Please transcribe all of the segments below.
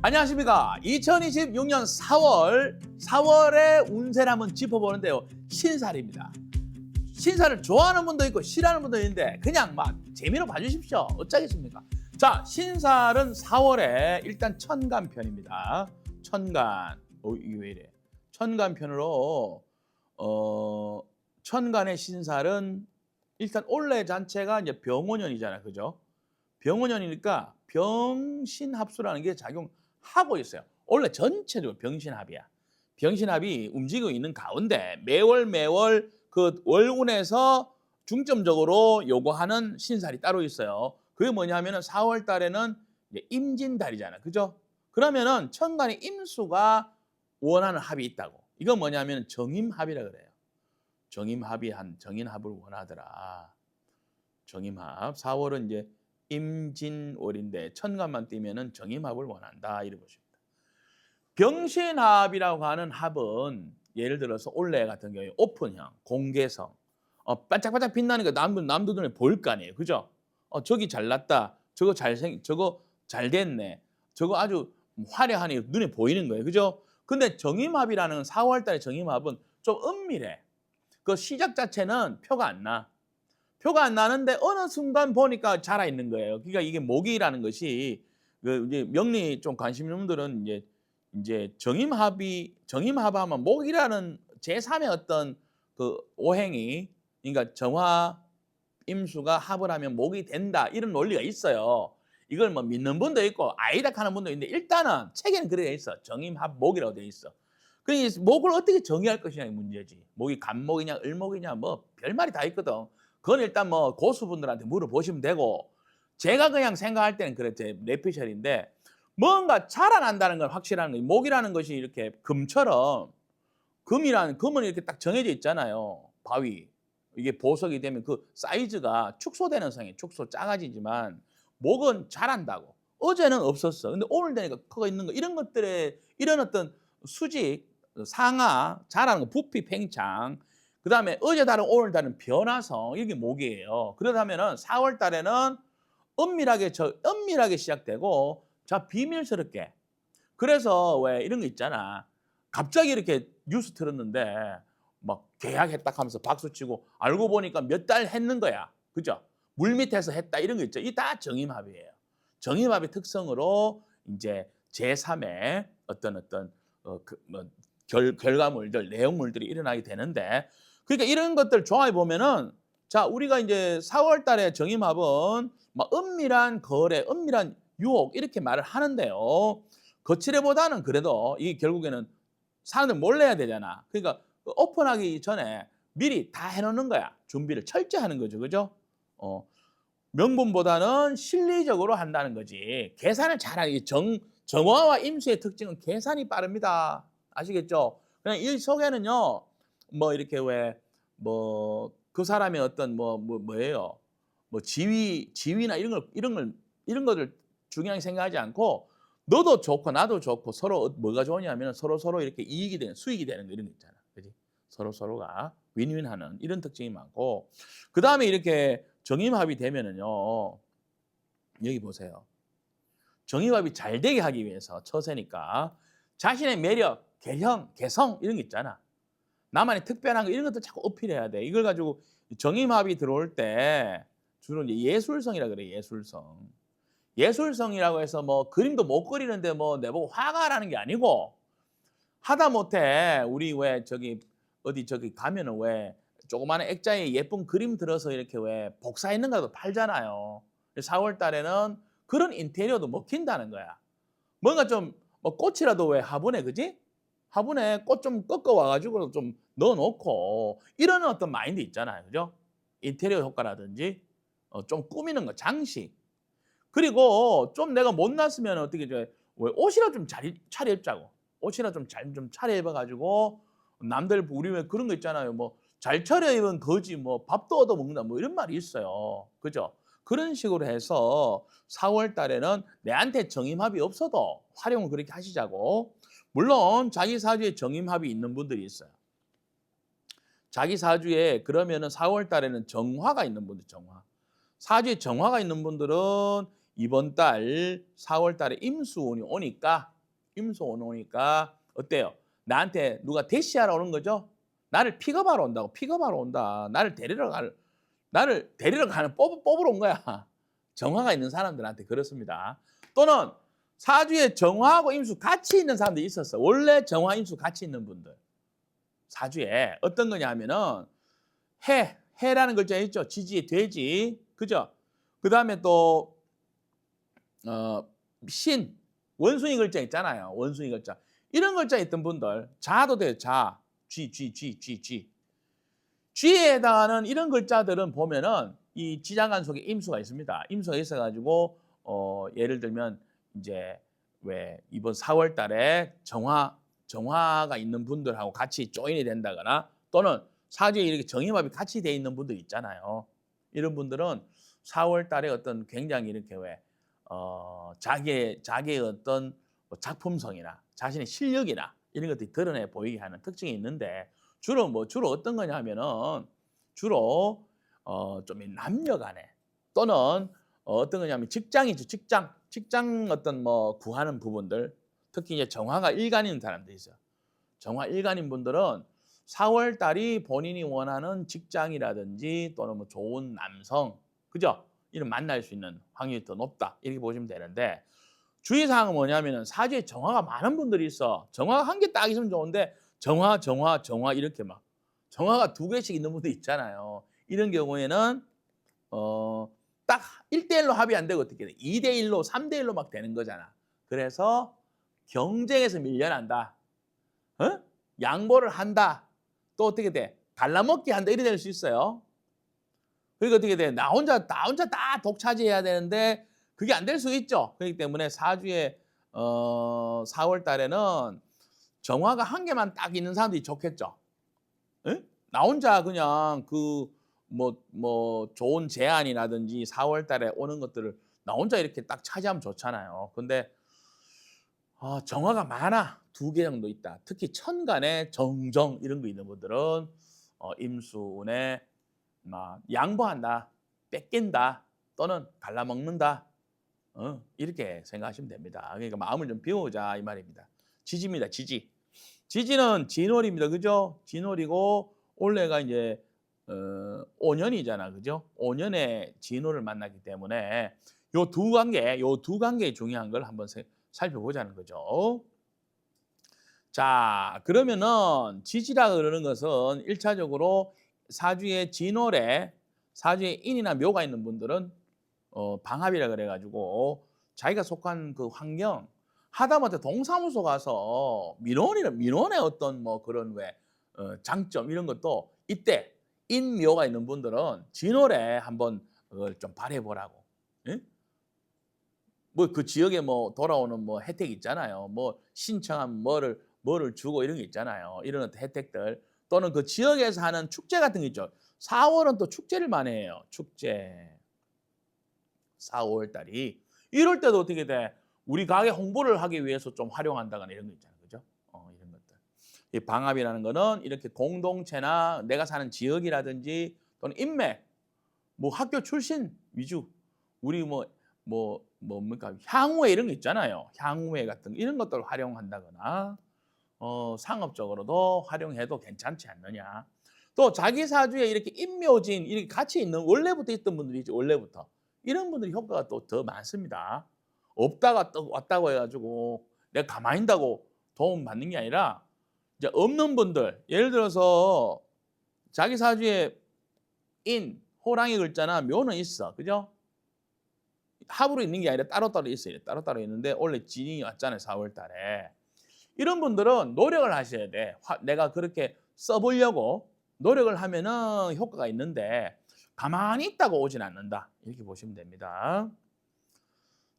안녕하십니까. 2026년 4월의 운세를 한번 짚어보는데요. 신살입니다. 신살을 좋아하는 분도 있고 싫어하는 분도 있는데 그냥 막 재미로 봐주십시오. 어쩌겠습니까? 자, 신살은 4월에 일단 천간편입니다. 천간. 이게 왜 이래? 천간편으로 천간의 신살은 일단 올해 자체가 이제 병원년이잖아요. 그죠? 병원년이니까 병신합수라는 게 작용하고 있어요. 원래 전체적으로 병신합이야. 병신합이 움직이고 있는 가운데 매월 그 월운에서 중점적으로 요구하는 신살이 따로 있어요. 그게 뭐냐면은 4월 달에는 이제 임진달이잖아. 그죠? 그러면은 천간에 임수가 원하는 합이 있다고. 이건 뭐냐면 정임합이라 그래요. 정임합을 원하더라. 정임합. 4월은 이제 임진월인데 천간만 띄면은 정임합을 원한다 이래 보십니다. 병신합이라고 하는 합은 예를 들어서 올해 같은 경우에 오픈형, 공개성, 반짝반짝 빛나는 거 남도 눈에 보일 거 아니에요, 그죠? 저기 잘났다, 저거 잘 됐네, 저거 아주 화려하니 눈에 보이는 거예요, 그죠? 근데 정임합이라는 4월달의 정임합은 좀 은밀해. 그 시작 자체는 표가 안 나. 표가 안 나는데 어느 순간 보니까 자라 있는 거예요. 그러니까 이게 목이라는 것이 그 이제 명리 좀 관심 있는 분들은 이제 정임합하면 목이라는 제3의 어떤 그 오행이 그러니까 정화 임수가 합을 하면 목이 된다 이런 논리가 있어요. 이걸 뭐 믿는 분도 있고 아니다 하는 분도 있는데 일단은 책에는 그래 있어. 정임합 목이라고 돼 있어. 그 목을 어떻게 정의할 것이냐의 문제지. 목이 간목이냐 을목이냐 뭐 별말이 다 있거든. 그건 일단 뭐 고수분들한테 물어보시면 되고 제가 그냥 생각할 때는 그래 제 뇌피셜인데 뭔가 자라난다는 건 확실한 거예요. 목이라는 것이 이렇게 금처럼 금은 이렇게 딱 정해져 있잖아요. 바위. 이게 보석이 되면 그 사이즈가 축소되는 성이 축소 작아지지만 목은 자란다고. 어제는 없었어. 근데 오늘 되니까 커 있는 거 이런 것들에 이런 어떤 수직, 상하, 자라는 거, 부피, 팽창 그다음에 어제 다른 오늘 다른 변화성 이게 목이에요. 그러다면은 4월 달에는 은밀하게 시작되고 자 비밀스럽게 그래서 왜 이런 거 있잖아. 갑자기 이렇게 뉴스 틀었는데 막 계약했다 하면서 박수 치고 알고 보니까 몇 달 했는 거야. 그죠? 물밑에서 했다 이런 거 있죠. 이 다 정임합이에요. 정임합의 특성으로 이제 제3의 어떤 결과물들, 내용물들이 일어나게 되는데 그러니까 이런 것들 좋아해 보면은 자, 우리가 이제 4월 달에 정임합은 막 은밀한 거래, 은밀한 유혹 이렇게 말을 하는데요. 거칠애보다는 그래도 이 결국에는 사람들 몰래 해야 되잖아. 그러니까 오픈하기 전에 미리 다 해놓는 거야. 준비를 철저히 하는 거죠. 그죠? 명분보다는 실리적으로 한다는 거지. 계산을 잘하기 정화와 임수의 특징은 계산이 빠릅니다. 아시겠죠? 그냥 이 속에는요. 뭐 이렇게 왜 뭐 그 사람의 어떤 뭐예요? 뭐 지위나 이런 것들 중요하게 생각하지 않고 너도 좋고 나도 좋고 서로 뭐가 좋으냐면 서로 이렇게 이익이 되는 수익이 되는 거 이런 거 있잖아. 그지? 서로가 윈윈하는 이런 특징이 많고 그다음에 이렇게 정임합이 되면은요. 여기 보세요. 정임합이 잘 되게 하기 위해서 처세니까 자신의 매력, 개형, 개성 이런 거 있잖아. 나만의 특별한 거 이런 것도 자꾸 어필해야 돼. 이걸 가지고 정임합이 들어올 때 주로 이제 예술성이라 그래. 예술성이라고 해서 뭐 그림도 못 그리는데 뭐 내보고 화가라는 게 아니고 하다못해 우리 왜 어디 가면은 왜 조그마한 액자에 예쁜 그림 들어서 이렇게 왜 복사했는 거도 팔잖아요. 4월 달에는 그런 인테리어도 먹힌다는 거야. 뭔가 좀 뭐 꽃이라도 왜 화분에 그지? 화분에 꽃 좀 꺾어 와가지고 좀 넣어놓고 이런 어떤 마인드 있잖아요. 그죠? 인테리어 효과라든지 좀 꾸미는 거, 장식. 그리고 좀 내가 못났으면 어떻게 왜 옷이라 좀 잘 차려입자고. 옷이나 좀 차려입어가지고 남들 우리 왜 그런 거 있잖아요. 뭐 잘 차려입은 거지 뭐 밥도 얻어먹는다 뭐 이런 말이 있어요. 그죠? 그런 식으로 해서 4월 달에는 내한테 정임합이 없어도 활용을 그렇게 하시자고. 물론 자기 사주에 정임합이 있는 분들이 있어요. 자기 사주에 그러면은 4월 달에는 정화가 있는 분들 정화. 사주에 정화가 있는 분들은 이번 달 4월 달에 임수운이 오니까 임수 오니까 어때요? 나한테 누가 대시하러 오는 거죠? 나를 픽업하러 온다고. 픽업하러 온다. 나를 데리러 가는 뽑으러 온 거야. 정화가 있는 사람들한테 그렇습니다. 또는 사주에 정화하고 임수 같이 있는 사람들이 있었어. 원래 정화, 임수 같이 있는 분들. 사주에 어떤 거냐 하면은 해라는 글자 있죠. 지지의 돼지. 그죠? 그다음에 또 신, 원숭이 글자 있잖아요. 원숭이 글자. 이런 글자 있던 분들, 자도 돼요. 자, 쥐. 쥐에 해당하는 이런 글자들은 보면은 이 지장간 속에 임수가 있습니다. 임수가 있어가지고 예를 들면 이제 왜 이번 4월 달에 정화가 있는 분들하고 같이 조인이 된다거나 또는 사주에 이렇게 정임합이 같이 돼 있는 분들 있잖아요. 이런 분들은 4월 달에 어떤 굉장히 이렇게 왜 자기의 어떤 작품성이나 자신의 실력이나 이런 것들이 드러내 보이게 하는 특징이 있는데 주로 어떤 거냐 하면은 주로 좀 남녀 간에 또는 어떤 거냐면 직장이죠. 직장 어떤 뭐 구하는 부분들 특히 이제 정화가 일간인 사람들이 있어요. 정화 일간인 분들은 4월 달이 본인이 원하는 직장이라든지 또는 뭐 좋은 남성 그죠? 이런 만날 수 있는 확률이 더 높다. 이렇게 보시면 되는데 주의사항은 뭐냐면은 사주에 정화가 많은 분들이 있어. 정화가 한 개 딱 있으면 좋은데 정화 이렇게 막 정화가 2개씩 있는 분도 있잖아요. 이런 경우에는 딱 1대1로 합의 안 되고 어떻게 돼? 2대1로 3대1로 막 되는 거잖아. 그래서 경쟁에서 밀려난다. 양보를 한다. 또 어떻게 돼? 갈라먹기 한다. 이래 될 수 있어요. 그러니까 어떻게 돼? 나 혼자 다 독차지해야 되는데 그게 안 될 수 있죠. 그렇기 때문에 사주에 4월 달에는 정화가 한 개만 딱 있는 사람들이 좋겠죠. 에? 나 혼자 그냥 뭐 좋은 제안이라든지 4월 달에 오는 것들을 나 혼자 이렇게 딱 차지하면 좋잖아요. 근데 정화가 많아. 2개 정도 있다. 특히 천간에 정정 이런 거 있는 분들은 임수운에 양보한다, 뺏긴다, 또는 갈라먹는다. 이렇게 생각하시면 됩니다. 그러니까 마음을 좀 비우자 이 말입니다. 지지입니다. 지지. 지지는 진월입니다. 그죠? 진월이고 올해가 이제 5년이잖아. 그죠? 5년에 진월을 만났기 때문에 요 두 관계의 중요한 걸 한번 살펴보자는 거죠. 자, 그러면은 지지라 그러는 것은 1차적으로 사주에 진월에 사주에 인이나 묘가 있는 분들은 방합이라 그래가지고 자기가 속한 그 환경 하다못해 동사무소 가서 민원의 어떤 뭐 그런 왜 장점 이런 것도 이때 인묘가 있는 분들은 진월에 한번 그걸 좀 발휘해보라고. 예? 뭐 그 지역에 뭐 돌아오는 뭐 혜택 있잖아요. 뭐 신청한 뭐를 주고 이런 게 있잖아요. 이런 어떤 혜택들 또는 그 지역에서 하는 축제 같은 게 있죠. 4월은 또 축제를 많이 해요. 축제. 4, 5월 달이 이럴 때도 어떻게 돼? 우리 가게 홍보를 하기 위해서 좀 활용한다거나 이런 거 있잖아요. 그죠? 이런 것들. 이 방합이라는 거는 이렇게 공동체나 내가 사는 지역이라든지 또는 인맥, 뭐 학교 출신 위주, 우리 뭡니까? 향후회 이런 거 있잖아요. 향후회 같은 이런 것들을 활용한다거나 상업적으로도 활용해도 괜찮지 않느냐. 또 자기 사주에 이렇게 인묘진 이렇게 같이 있는 원래부터 있던 분들이 있죠. 원래부터. 이런 분들이 효과가 또 더 많습니다. 없다가 또 왔다고 해가지고 내가 가만히 있다고 도움 받는 게 아니라 이제 없는 분들 예를 들어서 자기 사주에 인, 호랑이 글자나 묘는 있어. 그죠? 합으로 있는 게 아니라 따로따로 있어요. 따로따로 있는데 원래 진이 왔잖아요. 4월 달에. 이런 분들은 노력을 하셔야 돼. 내가 그렇게 써보려고 노력을 하면은 효과가 있는데 가만히 있다고 오진 않는다. 이렇게 보시면 됩니다.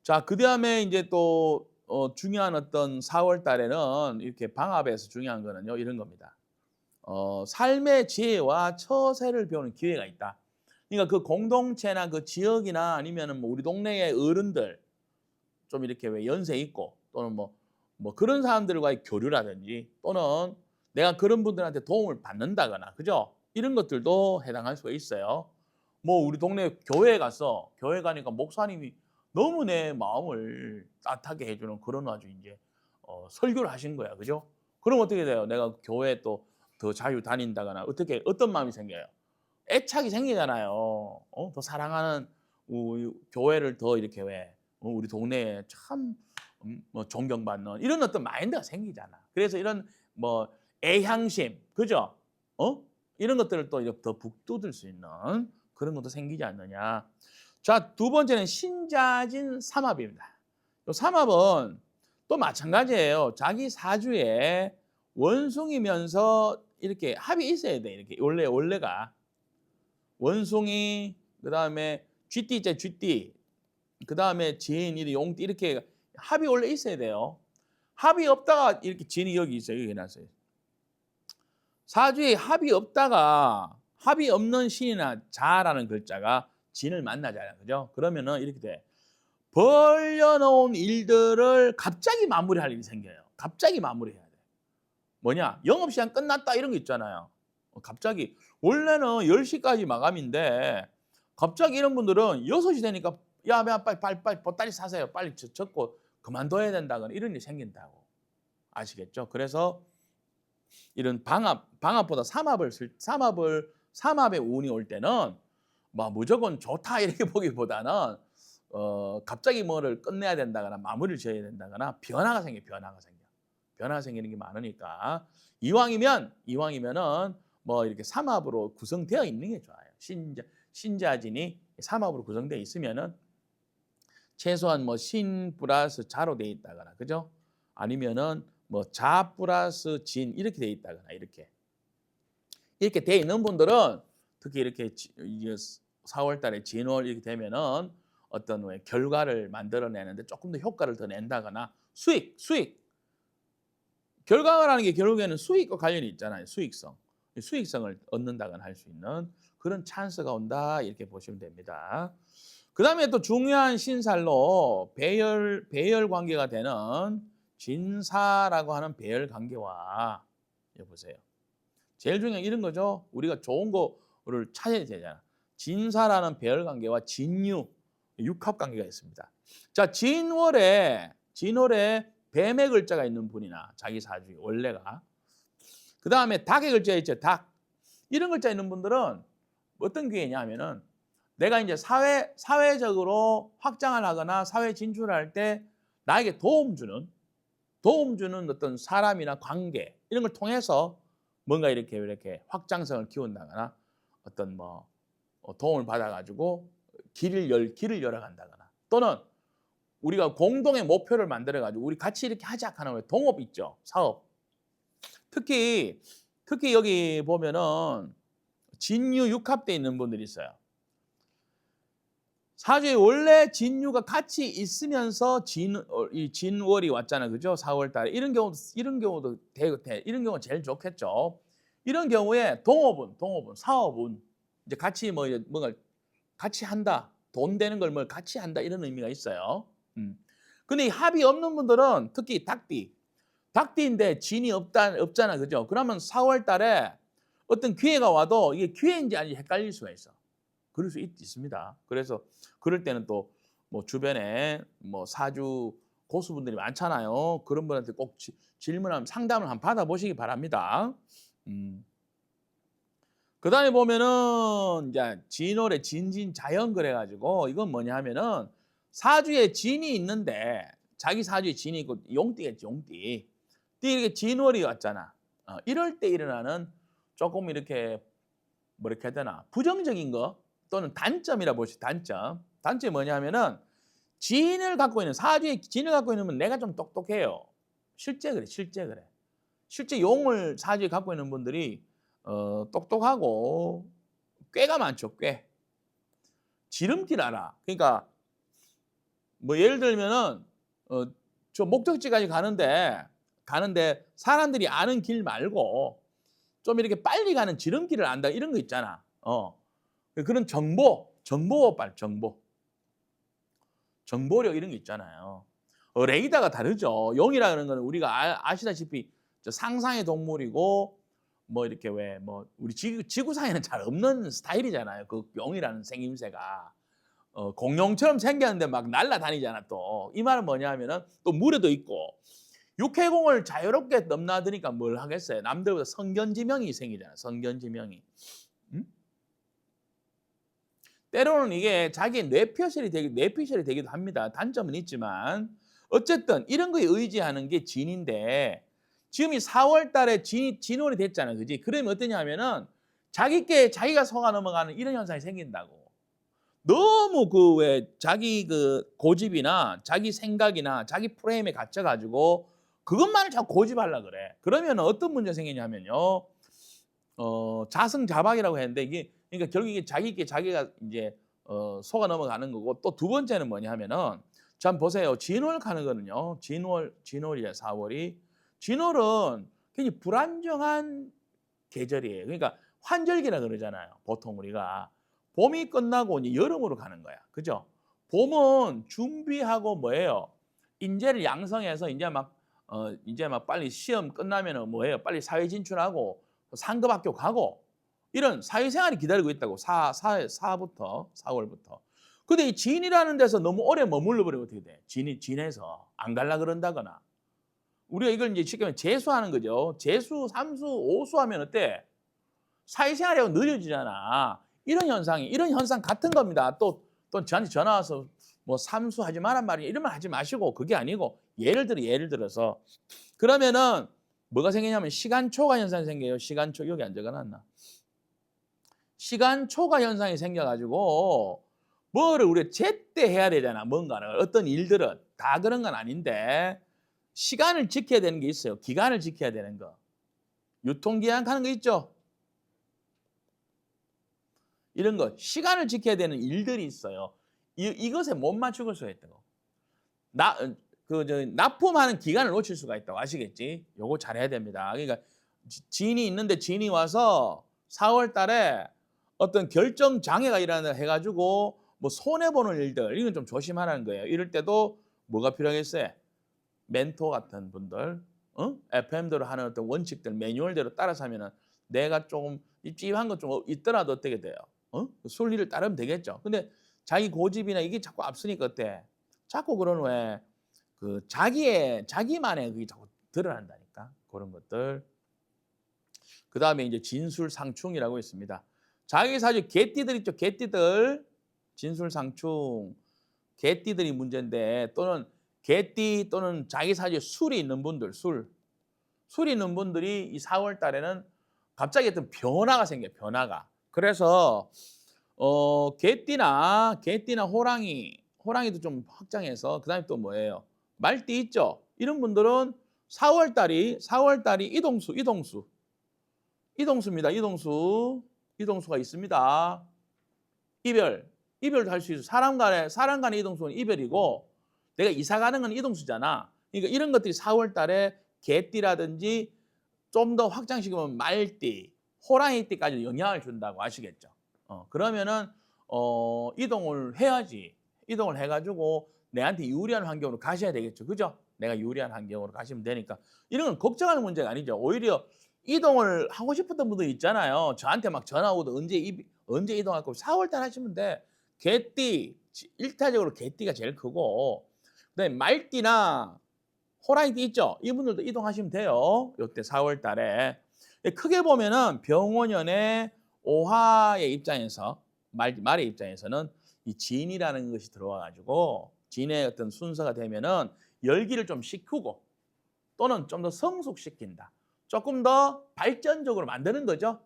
자, 그 다음에 이제 또 중요한 어떤 4월 달에는 이렇게 방합에서 중요한 거는요. 이런 겁니다. 삶의 지혜와 처세를 배우는 기회가 있다. 그러니까 그 공동체나 그 지역이나 아니면은 뭐 우리 동네의 어른들 좀 이렇게 왜 연세 있고 또는 뭐 그런 사람들과의 교류라든지 또는 내가 그런 분들한테 도움을 받는다거나 그죠? 이런 것들도 해당할 수가 있어요. 뭐 우리 동네 교회 가니까 목사님이 너무 내 마음을 따뜻하게 해주는 그런 아주 이제 설교를 하신 거야. 그죠? 그럼 어떻게 돼요? 내가 교회 또 더 자주 다닌다거나 어떤 마음이 생겨요? 애착이 생기잖아요. 더 사랑하는 교회를 더 이렇게 왜 우리 동네에 참 뭐 존경받는 이런 어떤 마인드가 생기잖아. 그래서 이런 뭐 애향심, 그죠? 이런 것들을 또 이렇게 더 북돋을 수 있는 그런 것도 생기지 않느냐. 자, 두 번째는 신자진 삼합입니다. 이 삼합은 또 마찬가지예요. 자기 사주에 원숭이면서 이렇게 합이 있어야 돼. 이렇게 원래가 원숭이, 그다음에 쥐띠자 쥐띠, 그다음에 진, 용띠 이렇게 합이 원래 있어야 돼요. 합이 없다가 이렇게 진이 여기 있어요. 여기 해놨어요. 사주에 합이 없다가 합이 없는 신이나 자라는 글자가 진을 만나잖아요. 그죠? 그러면은 이렇게 돼. 벌려놓은 일들을 갑자기 마무리할 일이 생겨요. 갑자기 마무리해야 돼. 뭐냐? 영업시간 끝났다 이런 거 있잖아요. 갑자기 원래는 10시까지 마감인데 갑자기 이런 분들은 6시 되니까 야, 빨리 보따리 사세요. 빨리 적고 그만둬야 된다거나 이런 일이 생긴다고. 아시겠죠? 그래서 이런 방합보다 삼합의 운이 올 때는 뭐 무조건 좋다 이렇게 보기보다는 갑자기 뭐를 끝내야 된다거나 마무리를 지어야 된다거나 변화가 생기는 게 많으니까 이왕이면은 뭐 이렇게 삼합으로 구성되어 있는 게 좋아요. 신자진이 삼합으로 구성되어 있으면은 최소한 뭐 신 플러스 자로 되어 있다거나, 그죠? 아니면은 뭐 자 플러스 진 이렇게 되어 있다거나 이렇게 되어 있는 분들은 특히 이렇게 4월 달에 진월 이렇게 되면은 어떤 왜 결과를 만들어내는데 조금 더 효과를 더 낸다거나 수익 결과라는 게 결국에는 수익과 관련이 있잖아요. 수익성을 얻는다거나 할 수 있는 그런 찬스가 온다 이렇게 보시면 됩니다. 그 다음에 또 중요한 신살로 배열 관계가 되는 진사라고 하는 배열 관계와 보세요. 제일 중요한 이런 거죠. 우리가 좋은 거를 찾아야 되잖아. 진사라는 배열 관계와 진유 육합 관계가 있습니다. 자, 진월에 뱀의 글자가 있는 분이나 자기 사주 원래가 그 다음에 닭의 글자 있죠. 닭 이런 글자 있는 분들은 어떤 기회냐 하면은 내가 이제 사회적으로 확장을 하거나 사회 진출할 때 나에게 도움 주는 어떤 사람이나 관계 이런 걸 통해서 뭔가 이렇게 확장성을 키운다거나 어떤 뭐 도움을 받아가지고 길을 열어간다거나 또는 우리가 공동의 목표를 만들어가지고 우리 같이 이렇게 하자 하는 동업 있죠. 사업. 특히 여기 보면은 진유 육합돼 있는 분들이 있어요. 사주에 원래 진유가 같이 있으면서 이 진월이 왔잖아요. 그죠? 4월 달에. 이런 경우도 이런 경우가 제일 좋겠죠. 이런 경우에 동업은, 사업은 이제 같이 뭔가 같이 한다. 돈 되는 걸 뭘 같이 한다. 이런 의미가 있어요. 근데 이 합이 없는 분들은 특히 닭띠인데 진이 없잖아. 그죠? 그러면 4월 달에 어떤 기회가 와도 이게 기회인지 아닌지 헷갈릴 수가 있어. 그럴 수 있습니다. 그래서 그럴 때는 또 뭐 주변에 뭐 사주 고수분들이 많잖아요. 그런 분한테 꼭 질문하면 상담을 한번 받아보시기 바랍니다. 그 다음에 보면은 이제 진월에 진자연 그래가지고 이건 뭐냐 하면은 사주에 진이 있는데 자기 사주에 진이 있고 용띠겠지, 용띠. 이렇게 진월이 왔잖아. 이럴 때 일어나는 조금 이렇게 뭐 이렇게 해야 되나 부정적인 거 또는 단점이라 보시 단점이 뭐냐면은 사주에 진을 갖고 있는 분 내가 좀 똑똑해요. 실제 그래. 실제 용을 사주에 갖고 있는 분들이 똑똑하고 꾀가 많죠. 꽤 지름길 알아. 그러니까 뭐 예를 들면은 저 목적지까지 가는데 사람들이 아는 길 말고 좀 이렇게 빨리 가는 지름길을 안다 이런 거 있잖아. 그런 정보력 이런 게 있잖아요. 레이더가 다르죠. 용이라는 거는 우리가 아시다시피 상상의 동물이고 뭐 이렇게 우리 지구상에는 잘 없는 스타일이잖아요. 그 용이라는 생김새가 공룡처럼 생겼는데 막 날아다니잖아. 또 이 말은 뭐냐 하면은 또 물에도 있고 육해공을 자유롭게 넘나드니까 뭘 하겠어요? 남들보다 성견지명이 생기잖아요. 성견지명이. 음? 때로는 이게 자기 뇌피셜이 되기도 합니다. 단점은 있지만 어쨌든 이런 거에 의지하는 게 진인데 지금 이 4월 달에 진월이 됐잖아요. 그지? 그러면 어떠냐면은 자기가 속아 넘어가는 이런 현상이 생긴다고. 너무 그 왜 자기 그 고집이나 자기 생각이나 자기 프레임에 갇혀 가지고 그것만을 자꾸 고집하려 그래. 그러면 어떤 문제가 생기냐면요. 자승자박이라고 했는데 이게 그러니까 결국 이게 자기가 이제 속아 넘어가는 거고 또 두 번째는 뭐냐 하면은 자 보세요. 진월 가는 거는요. 진월이야 4월이. 진월은 굉장히 불안정한 계절이에요. 그러니까 환절기라 그러잖아요. 보통 우리가 봄이 끝나고 이제 여름으로 가는 거야. 그죠? 봄은 준비하고 뭐예요? 인재를 양성해서 이제 막 빨리 시험 끝나면은 뭐예요? 빨리 사회 진출하고 상급학교 가고 이런 사회생활이 기다리고 있다고. 사부터 4월부터. 근데 이 진이라는 데서 너무 오래 머물러 버리면 어떻게 돼? 진에서 안 갈라 그런다거나. 우리가 이걸 이제 쉽게 말하면 재수하는 거죠. 재수, 삼수, 오수하면 어때? 사회생활이 느려지잖아. 이런 현상 같은 겁니다. 또 저한테 전화 와서 뭐 삼수하지 마란 말이야. 이런 말 하지 마시고 그게 아니고 예를 들어서 그러면은 뭐가 생기냐면 시간 초과 현상이 생겨요. 시간 초 여기 안 적어놨나? 시간 초과 현상이 생겨가지고 뭐를 우리가 제때 해야 되잖아. 뭔가를 어떤 일들은 다 그런 건 아닌데 시간을 지켜야 되는 게 있어요. 기간을 지켜야 되는 거. 유통기한 가는 거 있죠. 이런 거 시간을 지켜야 되는 일들이 있어요. 이것에 못 맞출 수가 있다고. 납품하는 기간을 놓칠 수가 있다고 아시겠지? 요거 잘해야 됩니다. 그러니까 진이 있는데 진이 와서 4월 달에 어떤 결정 장애가 일어나 해가지고 뭐 손해 보는 일들 이건 좀 조심하라는 거예요. 이럴 때도 뭐가 필요하겠어요? 멘토 같은 분들, FM대로 하는 어떤 원칙들, 매뉴얼대로 따라서 하면은 내가 조금 찝찝한 것 좀 있더라도 어떻게 돼요? 순리를 따르면 되겠죠. 근데 자기 고집이나 이게 자꾸 앞서니까 어때? 자꾸 그런 왜 그 자기만의 그게 자꾸 드러난다니까. 그런 것들. 그다음에 이제 진술상충이라고 있습니다. 자기 사주 개띠들 있죠. 개띠들. 진술상충. 개띠들이 문제인데 또는 개띠 또는 자기 사주에 술이 있는 분들, 술이 있는 분들이 이 4월 달에는 갑자기 어떤 변화가 생겨요. 변화가. 그래서 개띠나 호랑이도 좀 확장해서 그다음에 또 뭐예요? 말띠 있죠. 이런 분들은 4월 달이 이동수입니다. 이동수가 있습니다. 이별도 할 수 있어. 사람 간의 이동수는 이별이고 내가 이사 가는 건 이동수잖아. 그러니까 이런 것들이 4월 달에 개띠라든지 좀 더 확장시키면 말띠, 호랑이띠까지 영향을 준다고 아시겠죠? 그러면은 이동을 해야지. 이동을 해가지고 내한테 유리한 환경으로 가셔야 되겠죠. 그죠? 내가 유리한 환경으로 가시면 되니까. 이런 건 걱정하는 문제가 아니죠. 오히려 이동을 하고 싶었던 분들 있잖아요. 저한테 막 전화 오도 언제 이동할 거고 4월 달 하시면 돼. 개띠, 일차적으로 개띠가 제일 크고 그다음에 말띠나 호랑이띠 있죠? 이분들도 이동하시면 돼요. 이때 4월 달에. 크게 보면은 병원연의 오화의 입장에서 말의 입장에서는 이 진이라는 것이 들어와 가지고 진의 어떤 순서가 되면은 열기를 좀 식히고 또는 좀 더 성숙시킨다. 조금 더 발전적으로 만드는 거죠.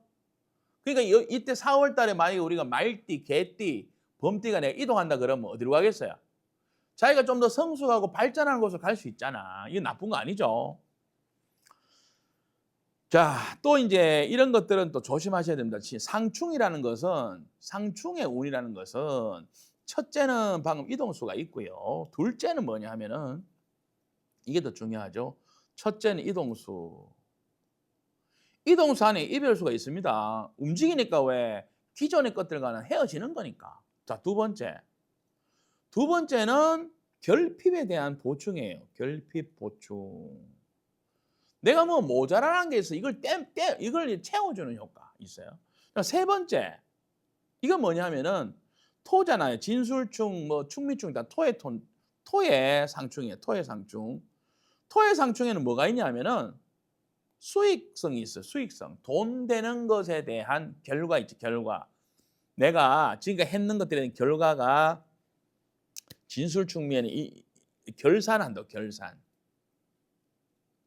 그러니까 이때 4월 달에 만약에 우리가 말띠, 개띠, 범띠가 내가 이동한다 그러면 어디로 가겠어요? 자기가 좀 더 성숙하고 발전하는 곳으로 갈 수 있잖아. 이게 나쁜 거 아니죠. 자, 또 이제 이런 것들은 또 조심하셔야 됩니다. 상충의 운이라는 것은 첫째는 방금 이동수가 있고요. 둘째는 뭐냐 하면은 이게 더 중요하죠. 첫째는 이동수. 이동수 안에 이별수가 있습니다. 움직이니까 왜 기존의 것들과는 헤어지는 거니까. 자, 두 번째는 결핍에 대한 보충이에요. 결핍 보충. 내가 뭐 모자라는 게 있어. 이걸 채워주는 효과 있어요. 세 번째, 이건 뭐냐면은 토잖아요. 진술충, 뭐 충미충 다 토의 상충이에요. 토의 상충. 토의 상충에는 뭐가 있냐면은 수익성이 있어요. 수익성. 돈 되는 것에 대한 결과 있지, 결과. 내가 지금까지 했는 것들에 대한 결과가 진술충면에 결산한다, 결산.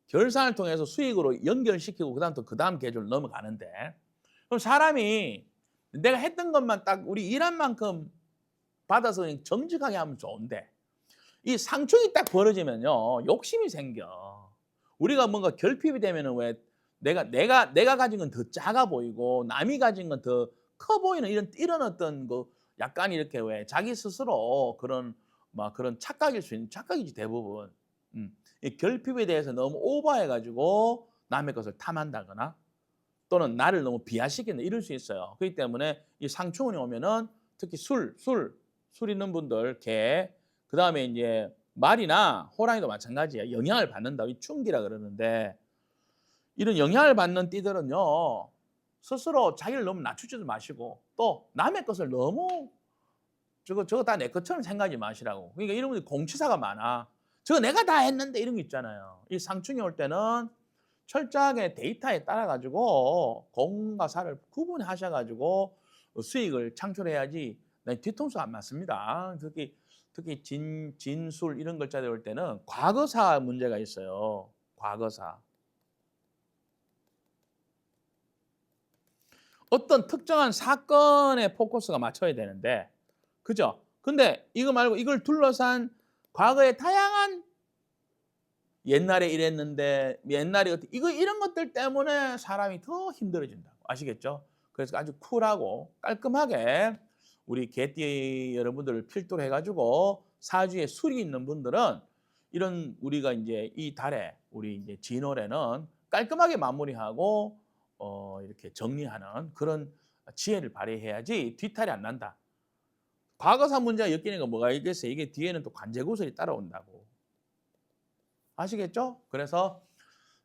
결산을 통해서 수익으로 연결시키고 그다음부터 그다음 계절로 넘어가는데, 그럼 사람이 내가 했던 것만 딱 우리 일한 만큼 받아서 그냥 정직하게 하면 좋은데, 이 상충이 딱 벌어지면요 욕심이 생겨. 우리가 뭔가 결핍이 되면은 왜 내가 가진 건 더 작아 보이고 남이 가진 건 더 커 보이는 이런 어떤 그 약간 이렇게 왜 자기 스스로 그런 막 그런 착각일 수 있는 착각이지 대부분. 이 결핍에 대해서 너무 오버해 가지고 남의 것을 탐한다거나 또는 나를 너무 비하시킨다 이럴 수 있어요. 그렇기 때문에 이 상충운이 오면은 특히 술 있는 분들, 개, 그다음에 이제 말이나 호랑이도 마찬가지예요. 영향을 받는다. 이 충기라 그러는데 이런 영향을 받는 띠들은요. 스스로 자기를 너무 낮추지도 마시고 또 남의 것을 너무 저거 다 내 것처럼 생각하지 마시라고. 그러니까 이런 분들이 공치사가 많아. 저거 내가 다 했는데 이런 게 있잖아요. 이 상충이 올 때는 철저하게 데이터에 따라 가지고 공과 사를 구분하셔 가지고 수익을 창출해야지 뒤통수 안 맞습니다. 특히 진술 이런 글자들 올 때는 과거사 문제가 있어요. 과거사. 어떤 특정한 사건에 포커스가 맞춰야 되는데, 그죠? 근데 이거 말고 이걸 둘러싼 과거의 다양한 옛날에 이랬는데 옛날에 이런 것들 때문에 사람이 더 힘들어진다고 아시겠죠? 그래서 아주 쿨하고 깔끔하게 우리 개띠 여러분들을 필두로 해가지고 사주에 술이 있는 분들은 이런 우리가 이제 이 달에 우리 이제 진월에는 깔끔하게 마무리하고 이렇게 정리하는 그런 지혜를 발휘해야지 뒤탈이 안 난다. 과거사 문제가 엮이는 건 뭐가 있겠어요? 이게 뒤에는 또 관제구설이 따라온다고. 아시겠죠? 그래서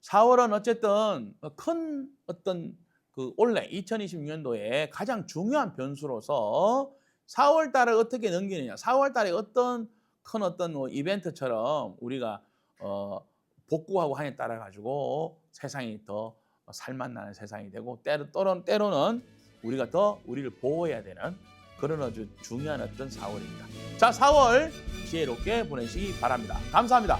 4월은 어쨌든 큰 어떤 그 올해 2026년도에 가장 중요한 변수로서 4월 달을 어떻게 넘기느냐. 4월 달에 어떤 큰 어떤 뭐 이벤트처럼 우리가 복구하고 하냐에 따라 가지고 세상이 더 살맛나는 세상이 되고 때로는 우리가 더 우리를 보호해야 되는 그런 아주 중요한 어떤 4월입니다. 자, 4월 지혜롭게 보내시기 바랍니다. 감사합니다.